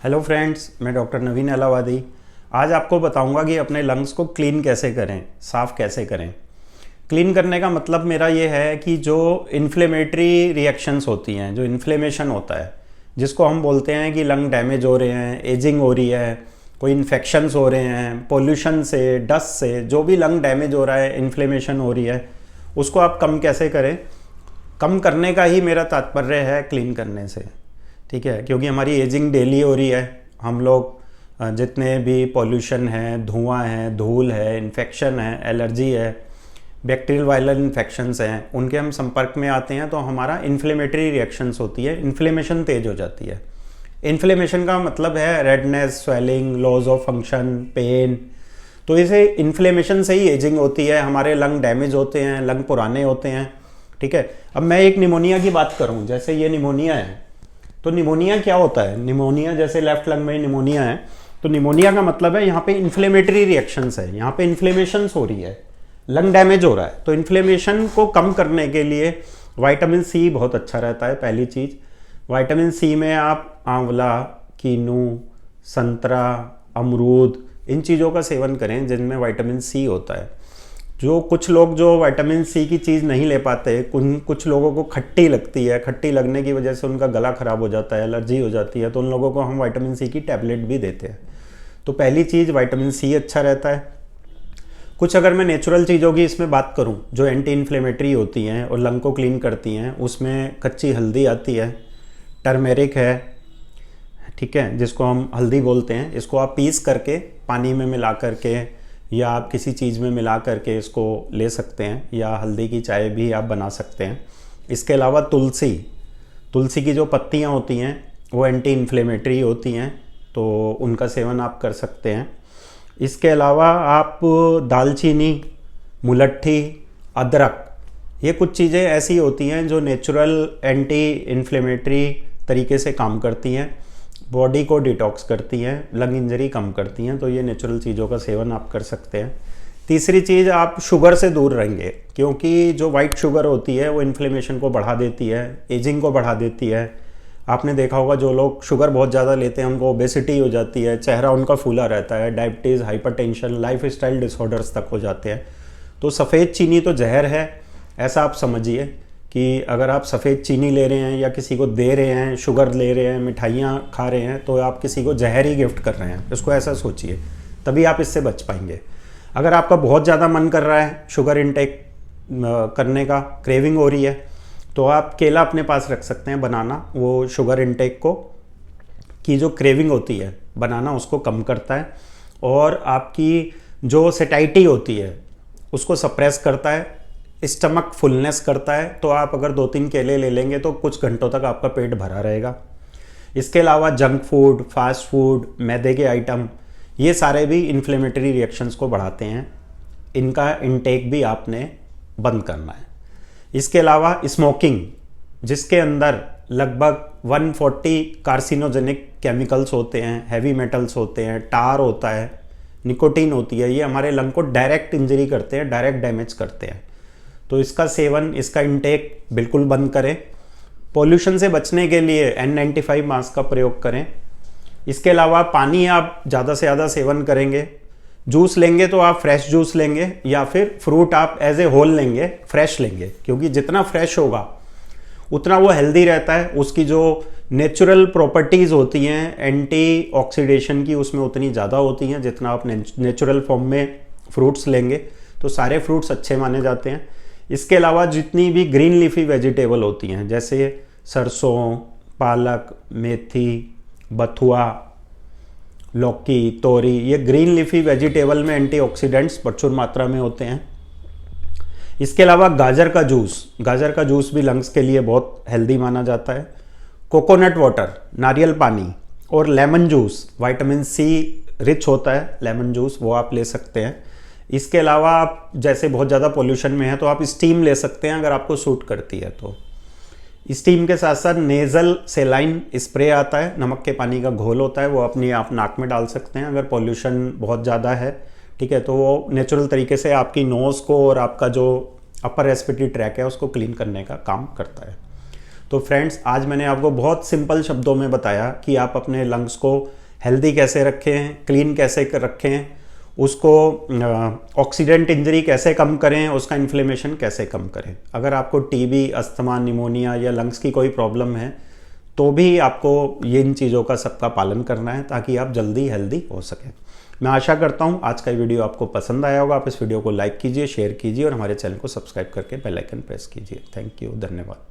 Hello friends, मैं doctor नवीन अलावादी। आज आपको बताऊंगा कि अपने लंग्स को क्लीन कैसे करें, साफ़ कैसे करें। क्लीन करने का मतलब मेरा ये है कि जो इन्फ्लेमेटरी रिएक्शंस होती हैं, जो इन्फ्लेमेशन होता है, जिसको हम बोलते हैं कि लंग डैमेज हो रहे हैं, एजिंग हो रही है, कोई इन्फेक्शंस हो रहे हैं, पोल्यूशन से, डस्ट से, जो भी लंग डैमेज हो रहा है, इन्फ्लेमेशन हो रही है, उसको आप कम कैसे करें। कम करने का ही मेरा तात्पर्य है क्लीन करने से, ठीक है। क्योंकि हमारी एजिंग डेली हो रही है। हम लोग जितने भी पॉल्यूशन है, धुआं है, धूल है, इन्फेक्शन है, एलर्जी है, बैक्टीरियल वायरल इन्फेक्शंस हैं, उनके हम संपर्क में आते हैं तो हमारा इन्फ्लेमेटरी रिएक्शंस होती है, इन्फ्लेमेशन तेज हो जाती है। इन्फ्लेमेशन का मतलब है redness, swelling, loss of function, pain. तो इसे इन्फ्लेमेशन से ही एजिंग होती है, हमारे लंग डैमेज होते हैं, लंग पुराने होते हैं, ठीक है। अब मैं एक निमोनिया की बात करूं, जैसे ये निमोनिया है, तो निमोनिया क्या होता है। निमोनिया जैसे लेफ्ट लंग में निमोनिया है, तो निमोनिया का मतलब है यहाँ पे इन्फ्लेमेटरी रिएक्शंस है, यहाँ पे इन्फ्लेमेशंस हो रही है, लंग डैमेज हो रहा है। तो इन्फ्लेमेशन को कम करने के लिए विटामिन सी बहुत अच्छा रहता है। पहली चीज़, विटामिन सी में आप आंवला, कीनू, संतरा, अमरूद, इन चीज़ों का सेवन करें जिनमें विटामिन सी होता है। जो कुछ लोग जो विटामिन सी की चीज़ नहीं ले पाते, कुछ लोगों को खट्टी लगती है, खट्टी लगने की वजह से उनका गला ख़राब हो जाता है, एलर्जी हो जाती है, तो उन लोगों को हम विटामिन सी की टैबलेट भी देते हैं। तो पहली चीज़ विटामिन सी अच्छा रहता है। कुछ अगर मैं नेचुरल चीज़ों की इसमें बात करूं जो एंटी इन्फ्लेमेटरी होती हैं और लंग को क्लीन करती हैं, उसमें कच्ची हल्दी आती है, टर्मेरिक है, ठीक है, जिसको हम हल्दी बोलते हैं। इसको आप पीस करके पानी में मिला करके या आप किसी चीज़ में मिला करके इसको ले सकते हैं, या हल्दी की चाय भी आप बना सकते हैं। इसके अलावा तुलसी की जो पत्तियां होती हैं वो एंटी इन्फ्लेमेटरी होती हैं, तो उनका सेवन आप कर सकते हैं। इसके अलावा आप दालचीनी, मुलट्ठी, अदरक, ये कुछ चीज़ें ऐसी होती हैं जो नेचुरल एंटी इन्फ्लेमेटरी तरीके से काम करती हैं, बॉडी को डिटॉक्स करती हैं, लंग इंजरी कम करती हैं। तो ये नेचुरल चीज़ों का सेवन आप कर सकते हैं। तीसरी चीज़, आप शुगर से दूर रहेंगे, क्योंकि जो वाइट शुगर होती है वो इन्फ्लेमेशन को बढ़ा देती है, एजिंग को बढ़ा देती है। आपने देखा होगा जो लोग शुगर बहुत ज़्यादा लेते हैं उनको ओबेसिटी हो जाती है, चेहरा उनका फूला रहता है, डायबिटीज़, हाइपरटेंशन, लाइफस्टाइल डिसऑर्डर्स तक हो जाते हैं। तो सफ़ेद चीनी तो जहर है, ऐसा आप समझिए कि अगर आप सफ़ेद चीनी ले रहे हैं या किसी को दे रहे हैं, शुगर ले रहे हैं, मिठाइयाँ खा रहे हैं, तो आप किसी को जहर ही गिफ्ट कर रहे हैं। इसको ऐसा सोचिए, तभी आप इससे बच पाएंगे। अगर आपका बहुत ज़्यादा मन कर रहा है शुगर इनटेक करने का, क्रेविंग हो रही है, तो आप केला अपने पास रख सकते हैं, बनाना। वो शुगर इनटेक को की जो क्रेविंग होती है, बनाना उसको कम करता है, और आपकी जो सेटाइटी होती है उसको सप्रेस करता है, स्टमक फुलनेस करता है। तो आप अगर 2-3 केले ले लेंगे तो कुछ घंटों तक आपका पेट भरा रहेगा। इसके अलावा जंक फूड, फास्ट फूड, मैदे के आइटम, ये सारे भी इन्फ्लेमेटरी रिएक्शंस को बढ़ाते हैं, इनका इनटेक भी आपने बंद करना है। इसके अलावा स्मोकिंग, जिसके अंदर लगभग 140 कार्सिनोजेनिक केमिकल्स होते हैं, हैवी मेटल्स होते हैं, टार होता है, निकोटीन होती है, ये हमारे लंग को डायरेक्ट इंजरी करते हैं, डायरेक्ट डैमेज करते हैं। तो इसका सेवन, इसका इंटेक बिल्कुल बंद करें। पोल्यूशन से बचने के लिए N95 मास्क का प्रयोग करें। इसके अलावा पानी आप ज़्यादा से ज़्यादा सेवन करेंगे। जूस लेंगे तो आप फ्रेश जूस लेंगे, या फिर फ्रूट आप एज ए होल लेंगे, फ्रेश लेंगे, क्योंकि जितना फ्रेश होगा उतना वो हेल्दी रहता है। उसकी जो नेचुरल प्रॉपर्टीज़ होती हैं एंटी ऑक्सीडेशन की, उसमें उतनी ज़्यादा होती हैं जितना आप नेचुरल फॉर्म में फ्रूट्स लेंगे। तो सारे फ्रूट्स अच्छे माने जाते हैं। इसके अलावा जितनी भी ग्रीन लीफी वेजिटेबल होती हैं, जैसे सरसों, पालक, मेथी, बथुआ, लौकी, तोरी, ये ग्रीन लीफी वेजिटेबल में एंटीऑक्सीडेंट्स प्रचुर मात्रा में होते हैं। इसके अलावा गाजर का जूस भी लंग्स के लिए बहुत हेल्दी माना जाता है। कोकोनट वाटर, नारियल पानी, और lemon juice, vitamin C rich होता है लेमन जूस, वो आप ले सकते हैं। इसके अलावा आप जैसे बहुत ज़्यादा पोल्यूशन में है तो आप स्टीम ले सकते हैं अगर आपको सूट करती है तो। स्टीम के साथ साथ नेज़ल सेलाइन स्प्रे आता है, नमक के पानी का घोल होता है, वो अपनी आप नाक में डाल सकते हैं अगर पोल्यूशन बहुत ज़्यादा है, ठीक है। तो वो नेचुरल तरीके से आपकी नोज़ को और आपका जो अपर रेस्पिरेटरी ट्रैक है उसको क्लीन करने का काम करता है। तो फ्रेंड्स, आज मैंने आपको बहुत सिंपल शब्दों में बताया कि आप अपने लंग्स को हेल्दी कैसे रखें, क्लीन कैसे रखें, उसको ऑक्सीडेंट इंजरी कैसे कम करें, उसका इन्फ्लेमेशन कैसे कम करें। अगर आपको टीबी, अस्थमा, निमोनिया या लंग्स की कोई प्रॉब्लम है तो भी आपको ये इन चीज़ों का सबका पालन करना है ताकि आप जल्दी हेल्दी हो सकें। मैं आशा करता हूँ आज का वीडियो आपको पसंद आया होगा। आप इस वीडियो को लाइक कीजिए, शेयर कीजिए और हमारे चैनल को सब्सक्राइब करके बेल आइकन प्रेस कीजिए। थैंक यू, धन्यवाद।